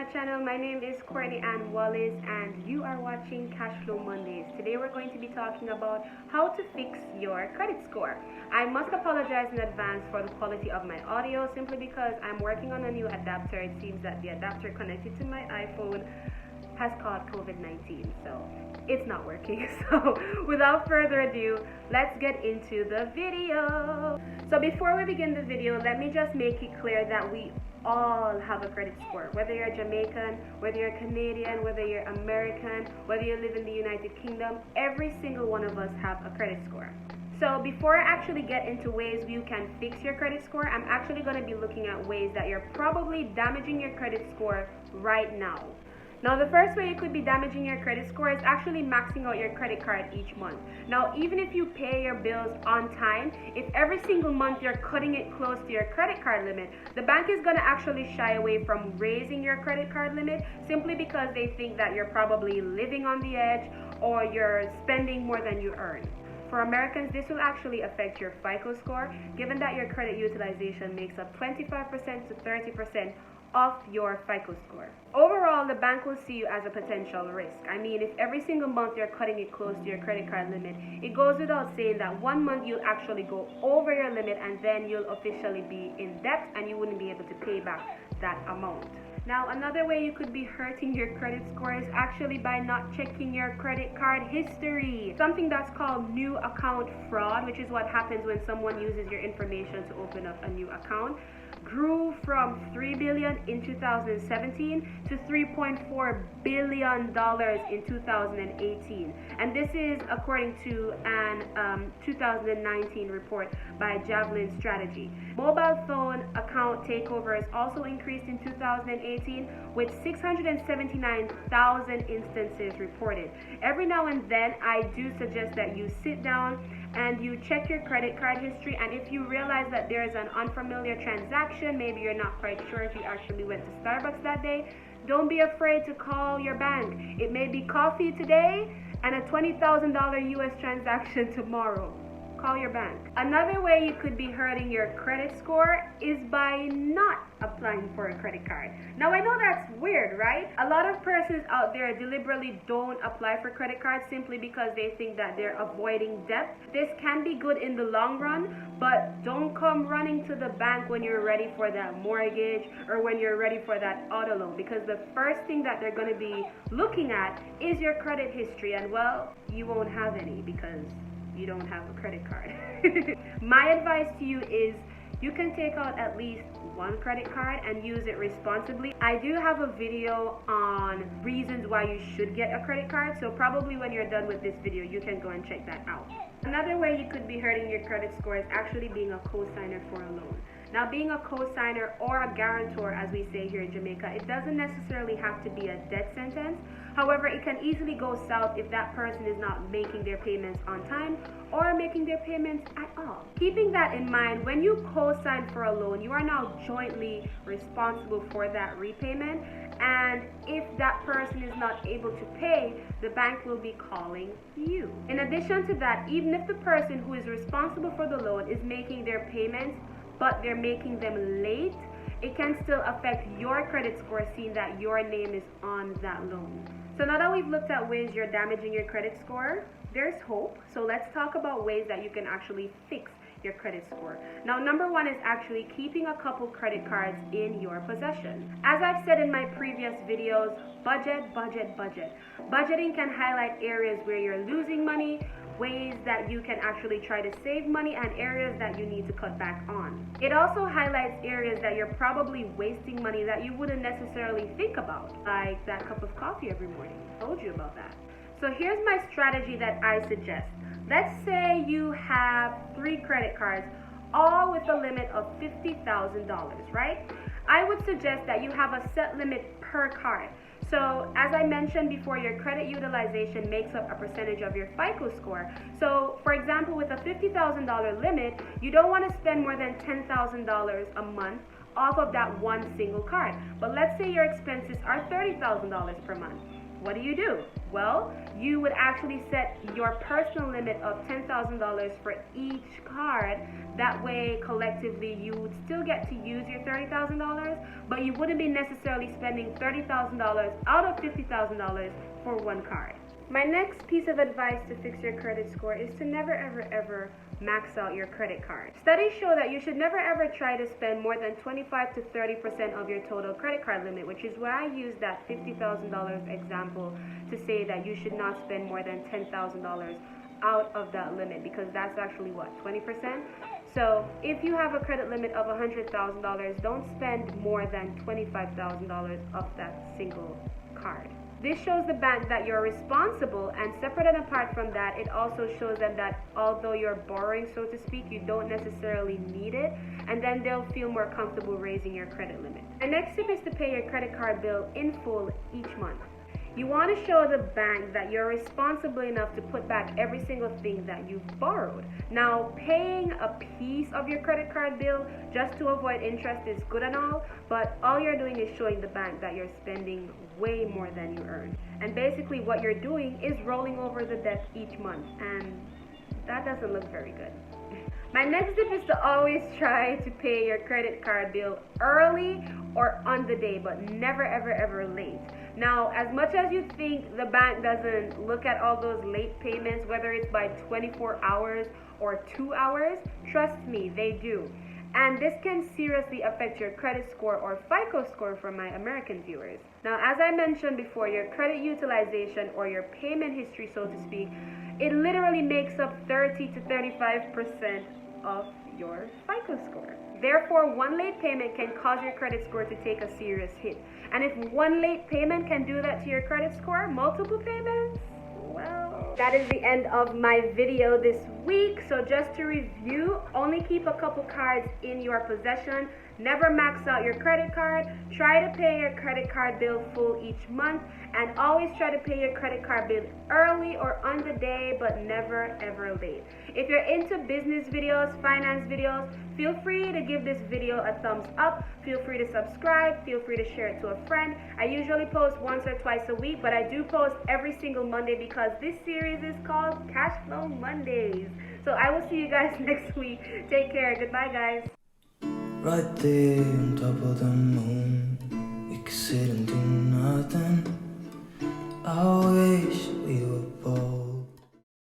my channel. My name is Courtney Ann Wallace and you are watching Cashflow Mondays. Today we're going to be talking about how to fix your credit score. I must apologize in advance for the quality of my audio simply because I'm working on a new adapter. It seems that the adapter connected to my iPhone has caught COVID-19, so it's not working. So without further ado, let's get into the video. So before we begin the video, let me just make it clear that we all have a credit score. Whether you're Jamaican, whether you're Canadian, whether you're American, whether you live in the United Kingdom, every single one of us have a credit score. So before I actually get into ways you can fix your credit score, I'm actually going to be looking at ways that you're probably damaging your credit score right now. Now, the first way you could be damaging your credit score is actually maxing out your credit card each month. Now, even if you pay your bills on time, if every single month you're cutting it close to your credit card limit, the bank is going to actually shy away from raising your credit card limit simply because they think that you're probably living on the edge or you're spending more than you earn. For Americans, this will actually affect your FICO score, given that your credit utilization makes up 25% to 30% of your FICO score. Overall, the bank will see you as a potential risk. I mean, if every single month you're cutting it close to your credit card limit, it goes without saying that one month you'll actually go over your limit and then you'll officially be in debt and you wouldn't be able to pay back that amount. Now, another way you could be hurting your credit score is actually by not checking your credit card history. Something that's called new account fraud, which is what happens when someone uses your information to open up a new account, grew from $3 billion in 2017 to $3.4 billion in 2018. And this is according to an 2019 report by Javelin Strategy. Mobile phone account takeovers also increased in 2018 with 679,000 instances reported. Every now and then, I do suggest that you sit down and you check your credit card history, and if you realize that there is an unfamiliar transaction, maybe you're not quite sure if you actually went to Starbucks that day, don't be afraid to call your bank. It may be coffee today and a $20,000 US transaction tomorrow. Call your bank. Another way you could be hurting your credit score is by not applying for a credit card. Now, I know that's weird, right? A lot of persons out there deliberately don't apply for credit cards simply because they think that they're avoiding debt. This can be good in the long run, but don't come running to the bank when you're ready for that mortgage or when you're ready for that auto loan, because the first thing that they're going to be looking at is your credit history, and well, you won't have any because you don't have a credit card. My advice to you is you can take out at least one credit card and use it responsibly. I do have a video on reasons why you should get a credit card, so probably when you're done with this video, you can go and check that out. Another way you could be hurting your credit score is actually being a co-signer for a loan. Now, being a co-signer or a guarantor, as we say here in Jamaica, it doesn't necessarily have to be a death sentence. However, it can easily go south if that person is not making their payments on time or making their payments at all. Keeping that in mind, when you co-sign for a loan, you are now jointly responsible for that repayment. And if that person is not able to pay, the bank will be calling you. In addition to that, even if the person who is responsible for the loan is making their payments, but they're making them late, it can still affect your credit score, seeing that your name is on that loan. So now that we've looked at ways you're damaging your credit score, there's hope. So let's talk about ways that you can actually fix your credit score. Now, number one is actually keeping a couple credit cards in your possession. As I've said in my previous videos, budget, budget, budget. Budgeting can highlight areas where you're losing money, ways that you can actually try to save money, and areas that you need to cut back on. It also highlights areas that you're probably wasting money that you wouldn't necessarily think about, like that cup of coffee every morning. I told you about that. So here's my strategy that I suggest. Let's say you have 3 credit cards, all with a limit of $50,000, right? I would suggest that you have a set limit per card. So as I mentioned before, your credit utilization makes up a percentage of your FICO score. So for example, with a $50,000 limit, you don't want to spend more than $10,000 a month off of that one single card. But let's say your expenses are $30,000 per month. what do? Well, you would actually set your personal limit of $10,000 for each card. That way, collectively, you would still get to use your $30,000, but you wouldn't be necessarily spending $30,000 out of $50,000 for one card. My next piece of advice to fix your credit score is to never ever max out your credit card. Studies show that you should never ever try to spend more than 25 to 30% of your total credit card limit, which is why I use that $50,000 example to say that you should not spend more than $10,000 out of that limit, because that's actually what, 20%? So if you have a credit limit of $100,000, don't spend more than $25,000 of that single card. This shows the bank that you're responsible, and separate and apart from that, it also shows them that although you're borrowing, so to speak, you don't necessarily need it, and then they'll feel more comfortable raising your credit limit. And next tip is to pay your credit card bill in full each month. You want to show the bank that you're responsible enough to put back every single thing that you've borrowed. Now, paying a piece of your credit card bill just to avoid interest is good and all, but all you're doing is showing the bank that you're spending way more than you earn. And basically what you're doing is rolling over the debt each month, and that doesn't look very good. My next tip is to always try to pay your credit card bill early or on the day, but never ever late. Now, as much as you think the bank doesn't look at all those late payments, whether it's by 24 hours or 2 hours, trust me, they do. And this can seriously affect your credit score, or FICO score for my American viewers. Now, as I mentioned before, your credit utilization, or your payment history, so to speak, it literally makes up 30 to 35% of your FICO score. Therefore, one late payment can cause your credit score to take a serious hit. And if one late payment can do that to your credit score, multiple payments, well, that is the end of my video this week. So just to review, only keep a couple cards in your possession. Never max out your credit card. Try to pay your credit card bill full each month, and always try to pay your credit card bill early or on the day, but never ever late. If you're into business videos, finance videos, feel free to give this video a thumbs up. Feel free to subscribe. Feel free to share it to a friend. I usually post once or twice a week, but I do post every single Monday because this series is called Cash Flow Mondays. So I will see you guys next week. Take care. Goodbye, guys. Right there on top of the moon, we could sit and do nothing. I wish we were